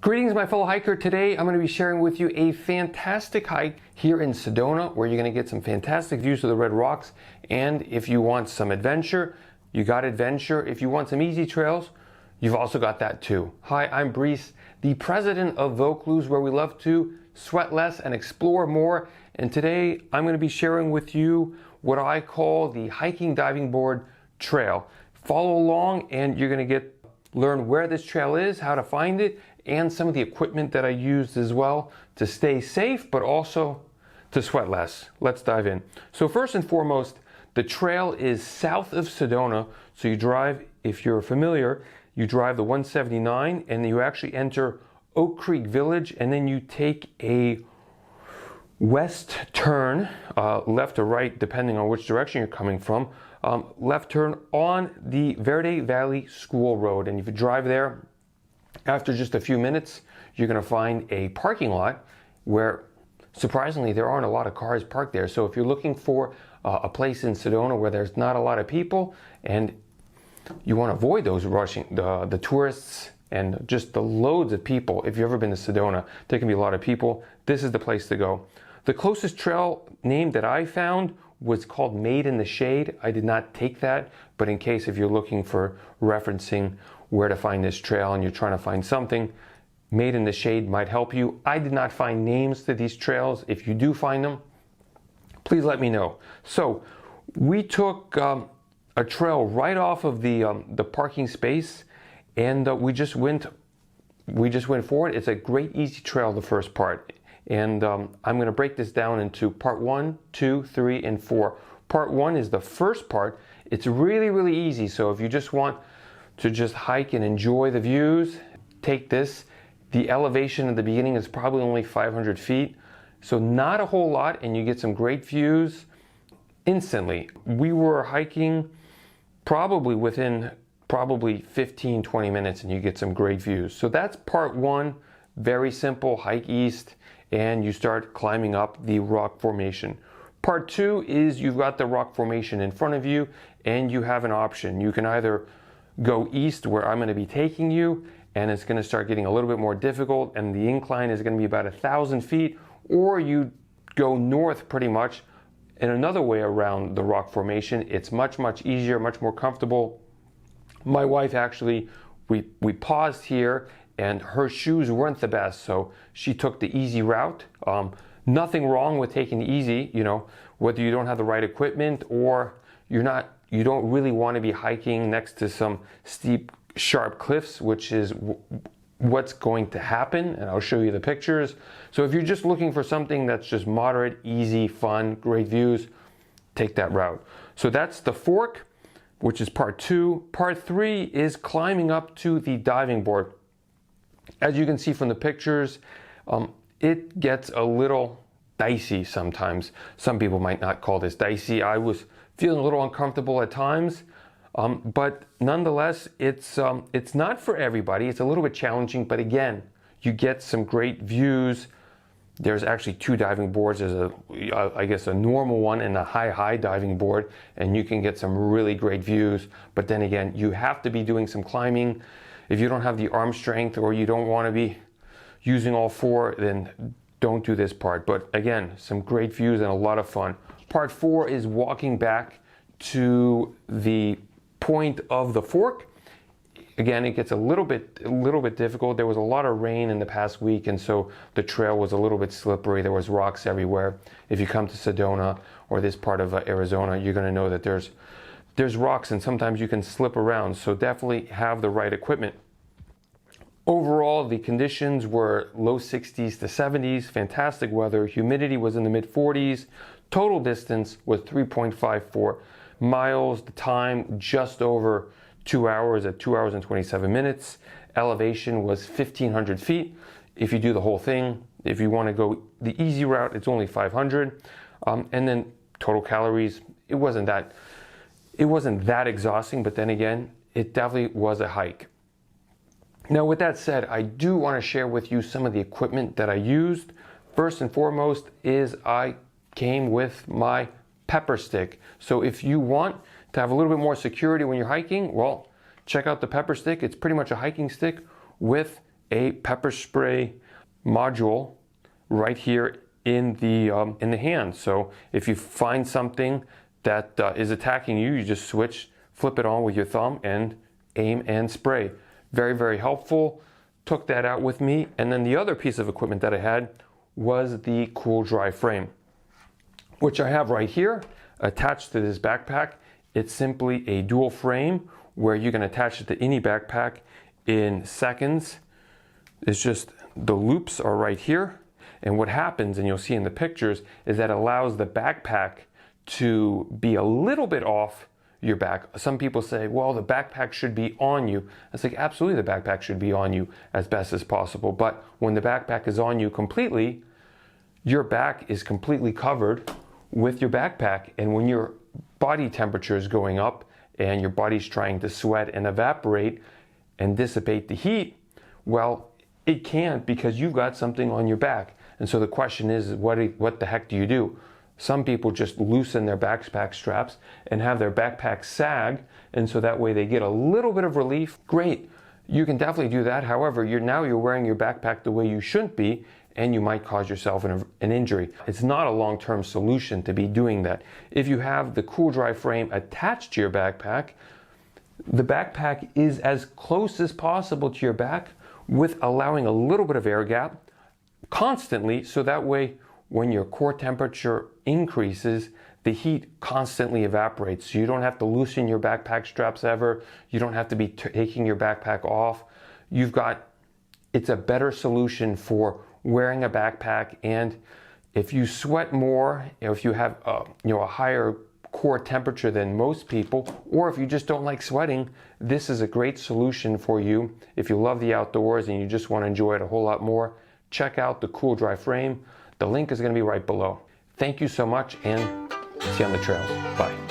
Greetings, my fellow hiker. Today I'm going to be sharing with you a fantastic hike here in Sedona where you're going to get some fantastic views of the red rocks. And if you want some adventure, you got adventure. If you want some easy trails, you've also got that too. Hi, I'm Brice, the president of Vaucluse, where we love to sweat less and explore more. And today I'm going to be sharing with you what I call the hiking diving board trail. Follow along and you're going to learn where this trail is, how to find it, and some of the equipment that I used as well to stay safe, but also to sweat less. Let's dive in. So first and foremost, the trail is south of Sedona. So you drive, if you're familiar, you drive the 179 and you actually enter Oak Creek Village, and then you take a west turn, left or right, depending on which direction you're coming from, left turn on the Verde Valley School Road. And if you drive there, after just a few minutes, you're going to find a parking lot where, surprisingly, there aren't a lot of cars parked there. So if you're looking for a place in Sedona where there's not a lot of people and you want to avoid those rushing, the tourists and just the loads of people, if you've ever been to Sedona, there can be a lot of people. This is the place to go. The closest trail name that I found was called Made in the Shade. I did not take that, but in case if you're looking for referencing where to find this trail and you're trying to find something, Made in the Shade might help you. I did not find names to these trails. If you do find them, please let me know. So we took a trail right off of the parking space, and we just went forward. It's a great easy trail, the first part. And I'm going to break this down into part 1, 2, 3, and 4. Part 1 is the first part. It's really, really easy. So if you just want to just hike and enjoy the views, take this. The elevation at the beginning is probably only 500 feet. So not a whole lot, and you get some great views instantly. We were hiking probably within 15, 20 minutes, and you get some great views. So that's part 1, very simple, hike east, and you start climbing up the rock formation. Part 2 is you've got the rock formation in front of you, and you have an option. You can either go east, where I'm going to be taking you, and it's going to start getting a little bit more difficult, and the incline is going to be about 1,000 feet, or you go north pretty much in another way around the rock formation. It's much, much easier, much more comfortable. My wife actually, we paused here, and her shoes weren't the best, so she took the easy route. Nothing wrong with taking the easy, whether you don't have the right equipment or you don't really want to be hiking next to some steep, sharp cliffs, which is what's going to happen, and I'll show you the pictures. So if you're just looking for something that's just moderate, easy, fun, great views, take that route. So that's the fork, which is part 2. Part 3 is climbing up to the diving board. As you can see from the pictures, it gets a little dicey sometimes. Some people might not call this dicey. I was feeling a little uncomfortable at times, but nonetheless, it's not for everybody. It's a little bit challenging, but again, you get some great views. There's actually 2 diving boards. There's I guess a normal one and a high diving board, and you can get some really great views. But then again, you have to be doing some climbing. If you don't have the arm strength or you don't want to be using all 4, then don't do this part. But again, some great views and a lot of fun. Part 4 is walking back to the point of the fork. Again, it gets a little bit difficult. There was a lot of rain in the past week, and so the trail was a little bit slippery. There was rocks everywhere. If you come to Sedona or this part of Arizona, you're going to know that there's rocks, and sometimes you can slip around. So definitely have the right equipment. Overall, the conditions were low 60s to 70s, fantastic weather. Humidity was in the mid 40s. Total distance was 3.54 miles. The time just over 2 hours at 2 hours and 27 minutes. Elevation was 1,500 feet. If you do the whole thing, if you want to go the easy route, it's only 500. And then total calories, it wasn't that exhausting, but then again, it definitely was a hike. Now, with that said, I do want to share with you some of the equipment that I used. First and foremost is I came with my pepper stick. So if you want to have a little bit more security when you're hiking, well, check out the pepper stick. It's pretty much a hiking stick with a pepper spray module right here in the hand. So if you find something that is attacking you, you just flip it on with your thumb and aim and spray. Very, very helpful. Took that out with me. And then the other piece of equipment that I had was the cool dry frame, which I have right here attached to this backpack. It's simply a dual frame where you can attach it to any backpack in seconds. It's just the loops are right here. And what happens, and you'll see in the pictures, is that allows the backpack to be a little bit off your back. Some people say, well, the backpack should be on you. I say, absolutely, the backpack should be on you as best as possible. But when the backpack is on you completely, your back is completely covered with your backpack. And when your body temperature is going up and your body's trying to sweat and evaporate and dissipate the heat, well, it can't because you've got something on your back. And so the question is, what the heck do you do? Some people just loosen their backpack straps and have their backpack sag, and so that way they get a little bit of relief. Great, you can definitely do that. However, now you're wearing your backpack the way you shouldn't be, and you might cause yourself an injury. It's not a long-term solution to be doing that. If you have the cool dry frame attached to your backpack, the backpack is as close as possible to your back with allowing a little bit of air gap constantly, so that way when your core temperature increases, the heat constantly evaporates. So you don't have to loosen your backpack straps ever. You don't have to be taking your backpack off. It's a better solution for wearing a backpack. And if you sweat more, if you have a higher core temperature than most people, or if you just don't like sweating, this is a great solution for you. If you love the outdoors and you just want to enjoy it a whole lot more, check out the cool dry frame. The link is going to be right below. Thank you so much, and see you on the trails. Bye.